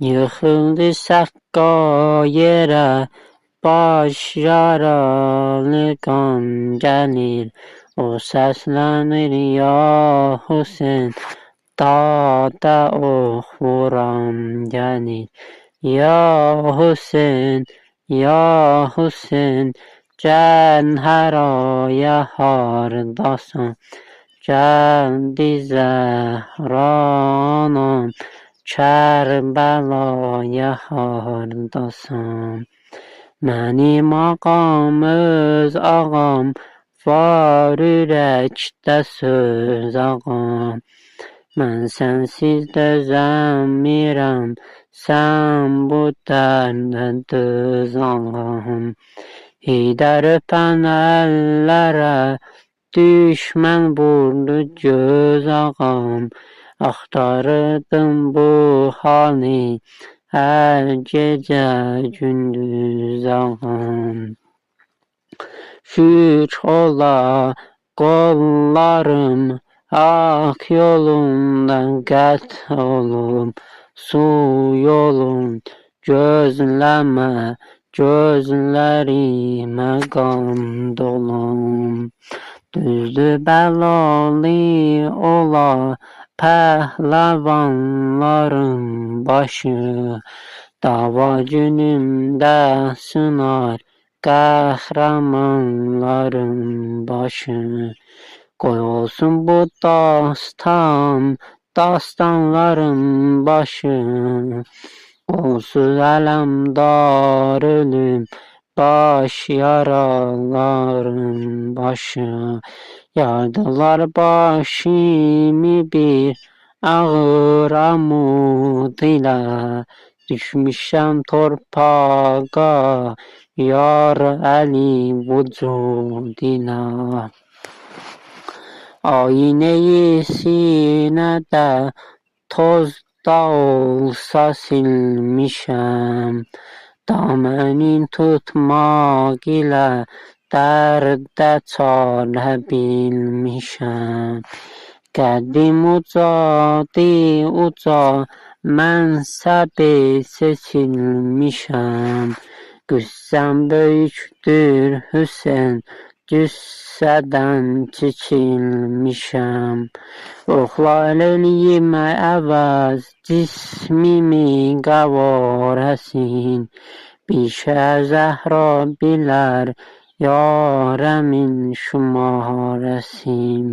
Yıkıldı sakka yere, baş yaralı kan gelir. O seslenir ya Hüseyin, dağda ok vuran gelir. Ya Hüseyin, ya Hüseyin, gel haraya hardasan. Geldi Zehranam, Kərbəlaya hardasan. Mənim ağam öz ağam, var ürəkdə söz ağam. Mən sənsiz dözəmirəm, sən bu dərdə döz ağam. Heydər öpən əllərə, düşmən vurdu göz ağam. Axtarırdım bu hali, hər gecə gündüz ağam. Şük ola qollarım, haqq yolunda qət olub. Su yolun gözləmə, gözlərimə qan dolum. Düzdür bəlalı ola pəhləvanların başı, dava günündə sınar qəhrəmanların başı. Qoy olsun bu dastan, dastanların başı. Olsuz ələmdar ölüm, baş yaraların başı. Yardılar başımı bir ağır amud ilə. Düşmüşəm torpağa, yar əli vücud ilə. Ayneyi sinədə toz da olsa silmişəm. Damənin tutmaq ilə dərdə çarə bilmişəm. Qəddim ucadır uca, mənsəbi seçilmişəm. Qüssəm böyükdür Hüseyn, cüssədən çəkilmişəm. Oxlar eləyimə əvəz, cismimi qəvarəsin. Bir şey Zəhra bilər, yarəmin şumarəsim.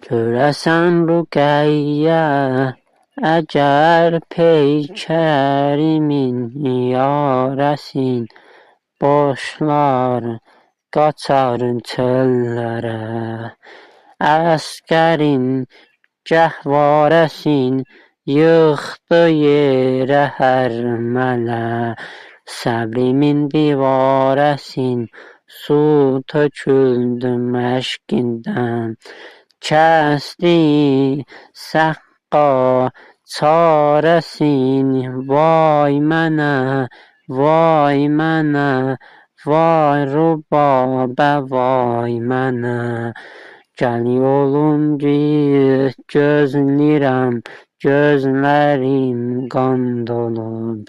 Görəsən Ruqəyyə, əgər peykərimin yarəsin. Boşlar qaçar çöllərə, əsgərin gəhvarəsin. Yıxdı yerə hər mələ, səbrimin divarəsin. Su töküldü məşqindən, kəsdi səqqa çarəsin. Vay mənə, vay mənə, vay rubabə, vay mənə. Gəl yolum gözləyirəm, gözlərim qan dolub.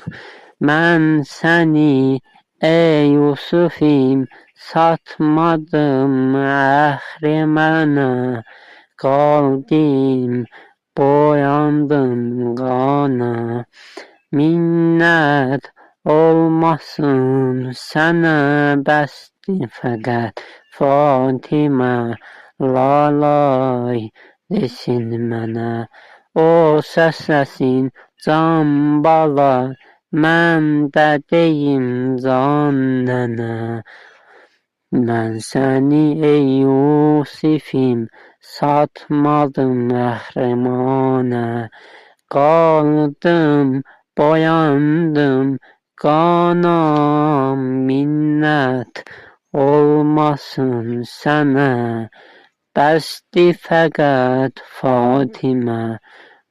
Mən səni ey Yusufim, satmadım əhrimənə. Qaldım, boyandım qana. Minnət olmasın sənə, bəsdir fəqət Fatimə. Lalay desin mənə, o səsləsin can bala. Mən də deyim can nənə. Mən səni ey Yusifim, satmadım əhrimanə. Qaldım, boyandım qana. Minnət olmasın sənə, bəsdir fəqət Fatimə.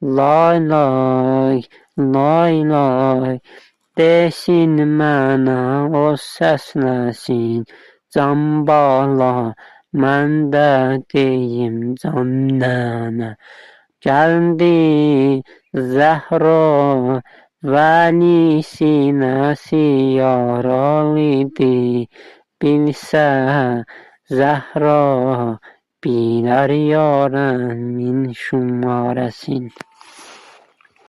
Lay lay, lay lay desin mənə, o səsləsin can bala. Mən də deyim can nənə. جلدی زهرا ولی سینه‌سی yaralıdı bilsə Zəhra bilər yarın min şumarəsin.